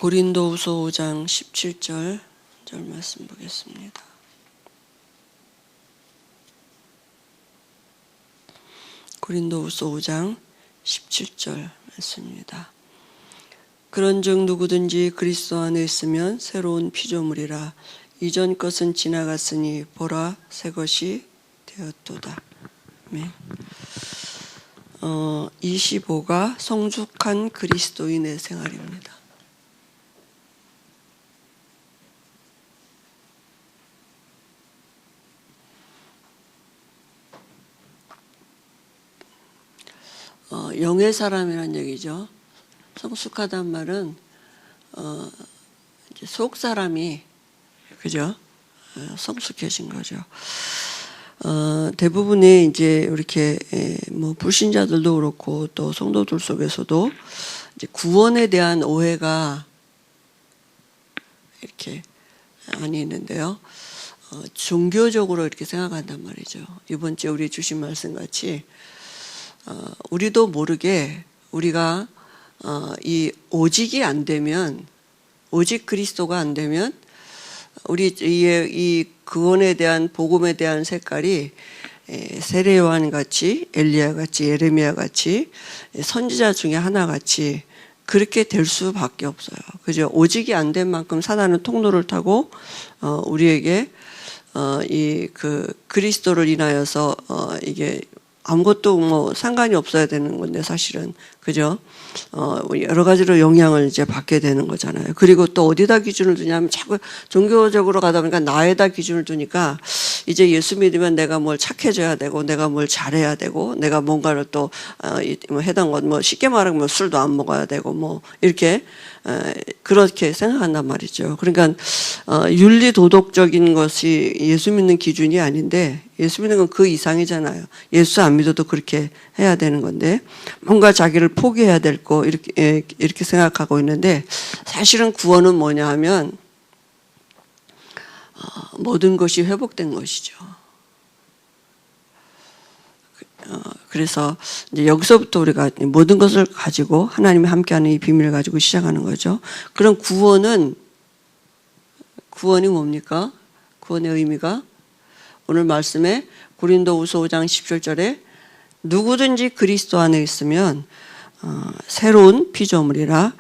고린도후서 5장 17절 말씀 보겠습니다. 고린도후서 5장 17절 말씀입니다. 그런즉 누구든지 그리스도 안에 있으면 새로운 피조물이라. 이전 것은 지나갔으니 보라 새 것이 되었도다. 아멘. 25가 성숙한 그리스도인의 생활입니다. 영의 사람이란 얘기죠. 성숙하단 말은 이제 속 사람이 그죠? 성숙해진 거죠. 대부분의 이제 이렇게 뭐 불신자들도 그렇고 또 성도들 속에서도 이제 구원에 대한 오해가 이렇게 많이 있는데요. 종교적으로 이렇게 생각한단 말이죠. 이번 주에 우리 주신 말씀 같이 우리도 모르게 우리가 이 오직이 안 되면, 오직 그리스도가 안 되면 우리 이 구원에 대한 복음에 대한 색깔이 세례 요한 같이, 엘리야 같이, 예레미야 같이, 선지자 중에 하나 같이 그렇게 될 수밖에 없어요. 그죠? 오직이 안 된 만큼 사단은 통로를 타고 우리에게 이 그리스도를 인하여서 이게 아무것도 뭐 상관이 없어야 되는 건데 사실은 그죠? 여러 가지로 영향을 이제 받게 되는 거잖아요. 그리고 또 어디다 기준을 두냐면 자꾸 종교적으로 가다 보니까 나에다 기준을 두니까 이제 예수 믿으면 내가 뭘 착해져야 되고 내가 뭘 잘해야 되고 내가 뭔가를 또 해당 것 뭐 쉽게 말하면 술도 안 먹어야 되고 뭐 이렇게 그렇게 생각한단 말이죠. 그러니까 윤리 도덕적인 것이 예수 믿는 기준이 아닌데 예수 믿는 건 그 이상이잖아요. 예수 안 믿어도 그렇게 해야 되는 건데 뭔가 자기를 포기해야 될 거 이렇게 생각하고 있는데 사실은 구원은 뭐냐 하면 모든 것이 회복된 것이죠. 그래서 이제 여기서부터 우리가 모든 것을 가지고 하나님이 함께하는 이 비밀을 가지고 시작하는 거죠. 그럼 구원이 뭡니까? 구원의 의미가 오늘 말씀에 고린도후서 5장 17절에 누구든지 그리스도 안에 있으면 새로운 피조물이라.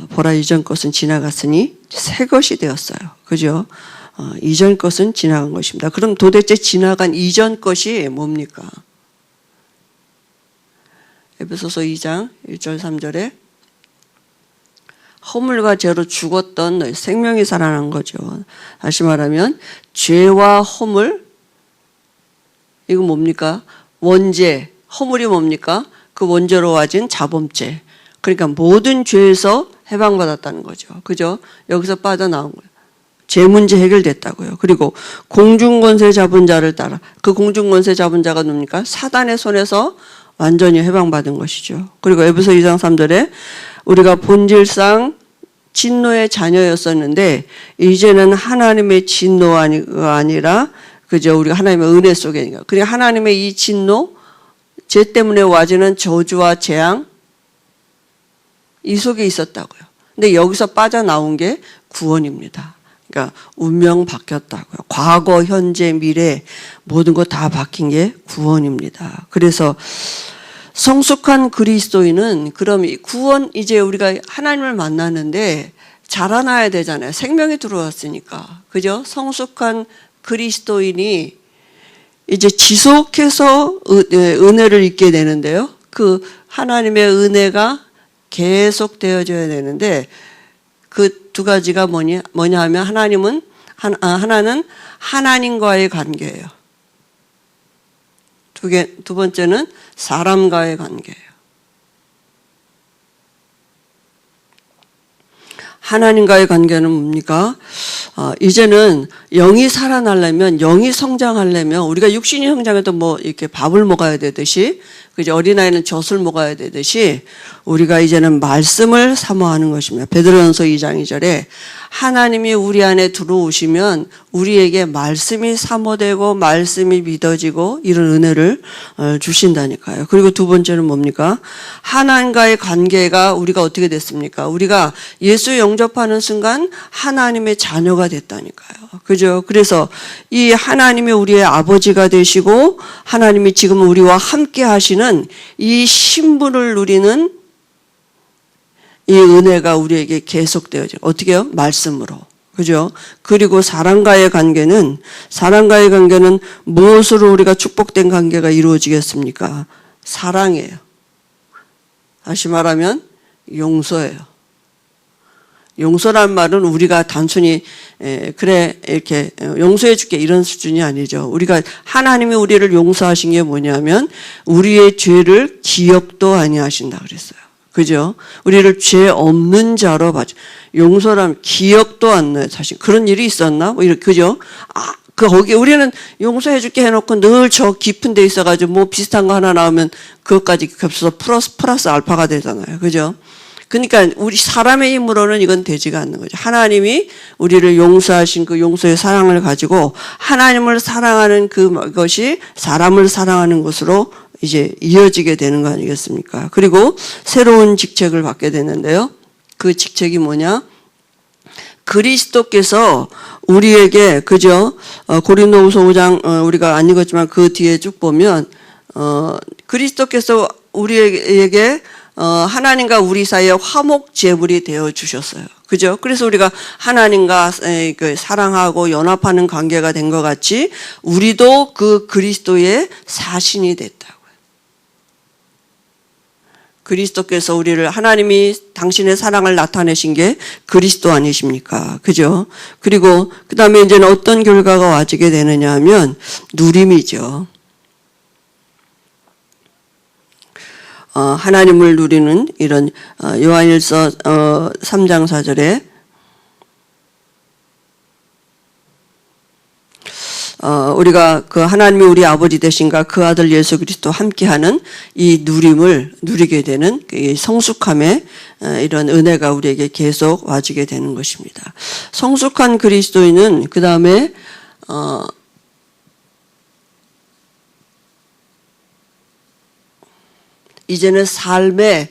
보라 이전 것은 지나갔으니 새 것이 되었어요. 그죠? 이전 것은 지나간 것입니다. 그럼 도대체 지나간 이전 것이 뭡니까? 에베소서 2장 1절 3절에 허물과 죄로 죽었던 너희 생명이 살아난 거죠. 다시 말하면 죄와 허물, 이거 뭡니까? 원죄, 허물이 뭡니까? 그 원죄로 와진 자범죄. 그러니까 모든 죄에서 해방받았다는 거죠. 그죠? 여기서 빠져나온 거예요. 죄 문제 해결됐다고요. 그리고 공중권세 잡은 자를 따라. 그 공중권세 잡은 자가 뭡니까? 사단의 손에서 완전히 해방받은 것이죠. 그리고 에베소 2장 3절에 우리가 본질상 진노의 자녀였었는데 이제는 하나님의 진노가 아니라 그죠? 우리가 하나님의 은혜 속에 있는 거. 그리고 하나님의 이 진노, 죄 때문에 와지는 저주와 재앙 이 속에 있었다고요. 근데 여기서 빠져나온 게 구원입니다. 그러니까 운명 바뀌었다고요. 과거, 현재, 미래 모든 거 다 바뀐 게 구원입니다. 그래서 성숙한 그리스도인은 그럼 구원 이제 우리가 하나님을 만나는데 자라나야 되잖아요. 생명이 들어왔으니까. 그죠? 성숙한 그리스도인이 이제 지속해서 은혜를 입게 되는데요. 그 하나님의 은혜가 계속 되어져야 되는데 그 두 가지가 뭐냐 하면 하나는 하나님과의 관계예요. 두 번째는 사람과의 관계예요. 하나님과의 관계는 뭡니까? 이제는 영이 살아나려면, 영이 성장하려면 우리가 육신이 성장해도 뭐 이렇게 밥을 먹어야 되듯이 그죠? 어린아이는 젖을 먹어야 되듯이 우리가 이제는 말씀을 사모하는 것입니다. 베드로전서 2장 2절에 하나님이 우리 안에 들어오시면 우리에게 말씀이 사모되고 말씀이 믿어지고 이런 은혜를 주신다니까요. 그리고 두 번째는 뭡니까? 하나님과의 관계가 우리가 어떻게 됐습니까? 우리가 예수 영접하는 순간 하나님의 자녀가 됐다니까요. 그죠? 그래서 이 하나님이 우리의 아버지가 되시고 하나님이 지금 우리와 함께 하시는 이 신분을 누리는 이 은혜가 우리에게 계속되어져. 어떻게요? 말씀으로. 그죠? 그리고 사람과의 관계는 무엇으로 우리가 축복된 관계가 이루어지겠습니까? 사랑이에요. 다시 말하면 용서예요. 용서란 말은 우리가 단순히 그래 이렇게 용서해 줄게 이런 수준이 아니죠. 우리가 하나님이 우리를 용서하신 게 뭐냐면 우리의 죄를 기억도 아니하신다 그랬어요. 그죠? 우리를 죄 없는 자로 봐줘. 용서라면 기억도 안 나요. 사실 그런 일이 있었나? 뭐 이렇게 그죠? 거기 우리는 용서해 줄게 해놓고 늘 저 깊은 데 있어가지고 뭐 비슷한 거 하나 나오면 그것까지 겹쳐서 플러스 알파가 되잖아요. 그죠? 그러니까 우리 사람의 힘으로는 이건 되지가 않는 거죠. 하나님이 우리를 용서하신 그 용서의 사랑을 가지고 하나님을 사랑하는 그것이 사람을 사랑하는 것으로 이제 이어지게 되는 거 아니겠습니까? 그리고 새로운 직책을 받게 되는데요. 그 직책이 뭐냐? 그리스도께서 우리에게 그죠? 고린도후서 5장 우리가 안 읽었지만 그 뒤에 쭉 보면 그리스도께서 우리에게 하나님과 우리 사이에 화목 제물이 되어 주셨어요. 그죠? 그래서 우리가 하나님과 사랑하고 연합하는 관계가 된 것 같이 우리도 그 그리스도의 사신이 됐다고요. 그리스도께서 우리를 하나님이 당신의 사랑을 나타내신 게 그리스도 아니십니까? 그죠? 그리고 그 다음에 이제는 어떤 결과가 와지게 되느냐 하면 누림이죠. 하나님을 누리는 이런 요한일서 3장 4절에 우리가 그 하나님이 우리 아버지 되신가 그 아들 예수 그리스도 함께하는 이 누림을 누리게 되는 성숙함의 이런 은혜가 우리에게 계속 와지게 되는 것입니다. 성숙한 그리스도인은 그 다음에 이제는 삶의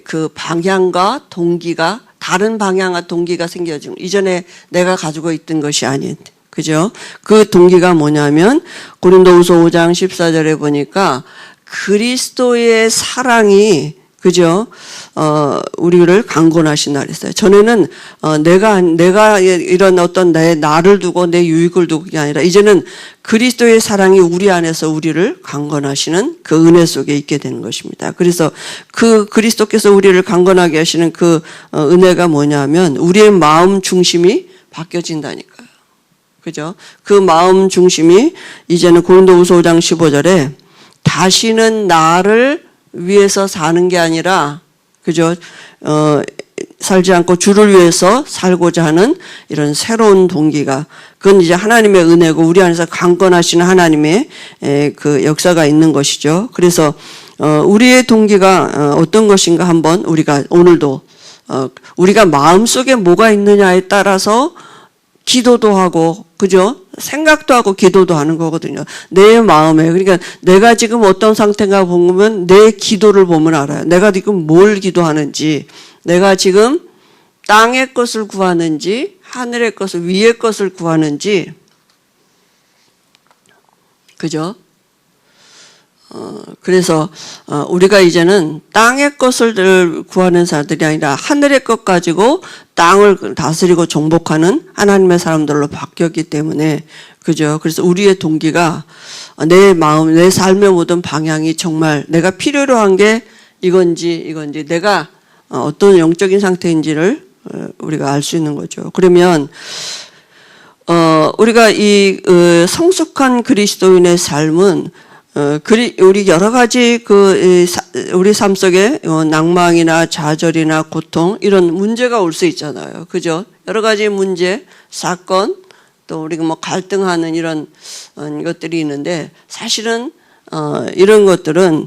그 방향과 동기가 다른 방향과 동기가 생겨지고 이전에 내가 가지고 있던 것이 아닌 그죠? 그 동기가 뭐냐면 고린도후서 5장 14절에 보니까 그리스도의 사랑이 그죠? 우리를 강권하신다 그랬어요. 전에는 내가 이런 어떤 나를 두고 내 유익을 두고 그게 아니라 이제는 그리스도의 사랑이 우리 안에서 우리를 강권하시는 그 은혜 속에 있게 되는 것입니다. 그래서 그 그리스도께서 우리를 강권하게 하시는 그 은혜가 뭐냐면 우리의 마음 중심이 바뀌어진다니까요. 그죠? 그 마음 중심이 이제는 고린도후서 5장 15절에 다시는 나를 위해서 사는 게 아니라 그죠? 살지 않고 주를 위해서 살고자 하는 이런 새로운 동기가 그건 이제 하나님의 은혜고 우리 안에서 강권하시는 하나님의 그 역사가 있는 것이죠. 그래서 우리의 동기가 어떤 것인가 한번 우리가 오늘도 우리가 마음속에 뭐가 있느냐에 따라서 기도도 하고 그죠? 생각도 하고 기도도 하는 거거든요. 내 마음에 그러니까 내가 지금 어떤 상태인가 보면 내 기도를 보면 알아요. 내가 지금 뭘 기도하는지 내가 지금 땅의 것을 구하는지 하늘의 것을 위의 것을 구하는지 그죠? 그래서 우리가 이제는 땅의 것을 구하는 사람들이 아니라 하늘의 것 가지고 땅을 다스리고 정복하는 하나님의 사람들로 바뀌었기 때문에 그죠? 그래서 우리의 동기가 내 마음, 내 삶의 모든 방향이 정말 내가 필요로 한 게 이건지 내가 어떤 영적인 상태인지를 우리가 알 수 있는 거죠. 그러면 우리가 이 성숙한 그리스도인의 삶은 우리 여러 가지 우리 삶 속에 낭망이나 좌절이나 고통 이런 문제가 올 수 있잖아요. 그죠? 여러 가지 문제, 사건, 또 우리가 뭐 갈등하는 이런 것들이 있는데 사실은 이런 것들은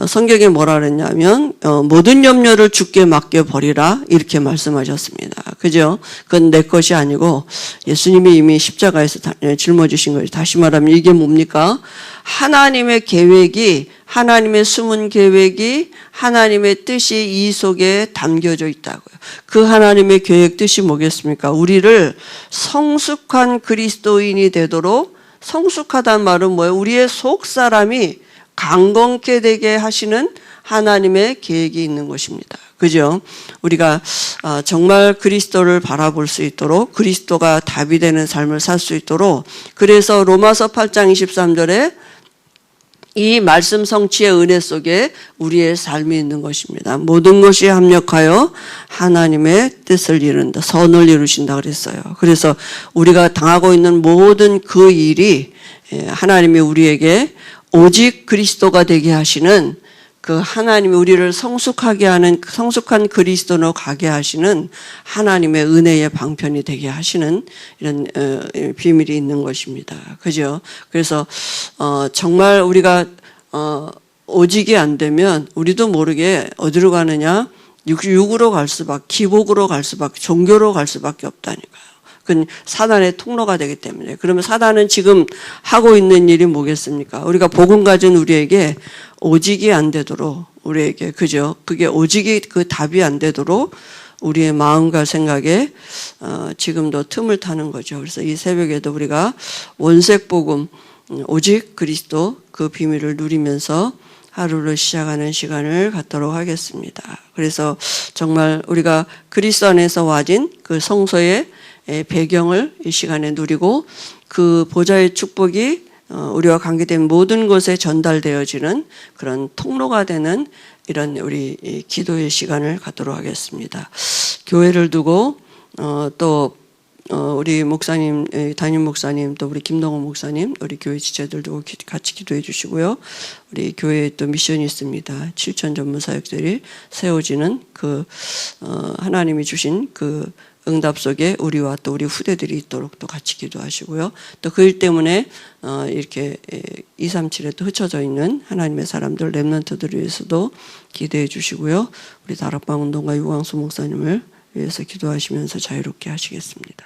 성경에 뭐라 그랬냐면 모든 염려를 주께 맡겨버리라 이렇게 말씀하셨습니다. 그죠? 그건 내 것이 아니고 예수님이 이미 십자가에서 짊어지신 거예요. 다시 말하면 이게 뭡니까? 하나님의 계획이, 하나님의 숨은 계획이, 하나님의 뜻이 이 속에 담겨져 있다고요. 그 하나님의 계획 뜻이 뭐겠습니까? 우리를 성숙한 그리스도인이 되도록, 성숙하다는 말은 뭐예요? 우리의 속 사람이 강건케 되게 하시는 하나님의 계획이 있는 것입니다. 그죠? 우리가 정말 그리스도를 바라볼 수 있도록, 그리스도가 답이 되는 삶을 살 수 있도록, 그래서 로마서 8장 23절에 이 말씀 성취의 은혜 속에 우리의 삶이 있는 것입니다. 모든 것이 합력하여 하나님의 뜻을 이룬다, 선을 이루신다 그랬어요. 그래서 우리가 당하고 있는 모든 그 일이 하나님이 우리에게 오직 그리스도가 되게 하시는, 그 하나님이 우리를 성숙하게 하는, 성숙한 그리스도로 가게 하시는 하나님의 은혜의 방편이 되게 하시는 이런 비밀이 있는 것입니다. 그죠? 그래서 정말 우리가 오직이 안 되면 우리도 모르게 어디로 가느냐? 육으로 갈 수밖에, 기복으로 갈 수밖에, 종교로 갈 수밖에 없다니까요. 그건 사단의 통로가 되기 때문에. 그러면 사단은 지금 하고 있는 일이 뭐겠습니까? 우리가 복음 가진 우리에게 오직이 안 되도록, 우리에게, 그죠? 그게 오직이 그 답이 안 되도록 우리의 마음과 생각에 지금도 틈을 타는 거죠. 그래서 이 새벽에도 우리가 원색 복음, 오직 그리스도 그 비밀을 누리면서 하루를 시작하는 시간을 갖도록 하겠습니다. 그래서 정말 우리가 그리스도 안에서 와진 그 성소의 배경을 이 시간에 누리고, 그 보좌의 축복이 우리와 관계된 모든 것에 전달되어지는 그런 통로가 되는 이런 우리 기도의 시간을 갖도록 하겠습니다. 교회를 두고 또 우리 목사님, 담임 목사님, 또 우리 김동호 목사님, 우리 교회 지체들 두고 같이 기도해 주시고요. 우리 교회에 또 미션이 있습니다. 7천 전문 사역들이 세워지는 그 하나님이 주신 그 응답 속에 우리와 또 우리 후대들이 있도록 또 같이 기도하시고요. 또 그 일 때문에 이렇게 237에 또 흩어져 있는 하나님의 사람들, 렘넌트들을 위해서도 기도해 주시고요. 우리 다락방 운동가 유광수 목사님을 위해서 기도하시면서 자유롭게 하시겠습니다.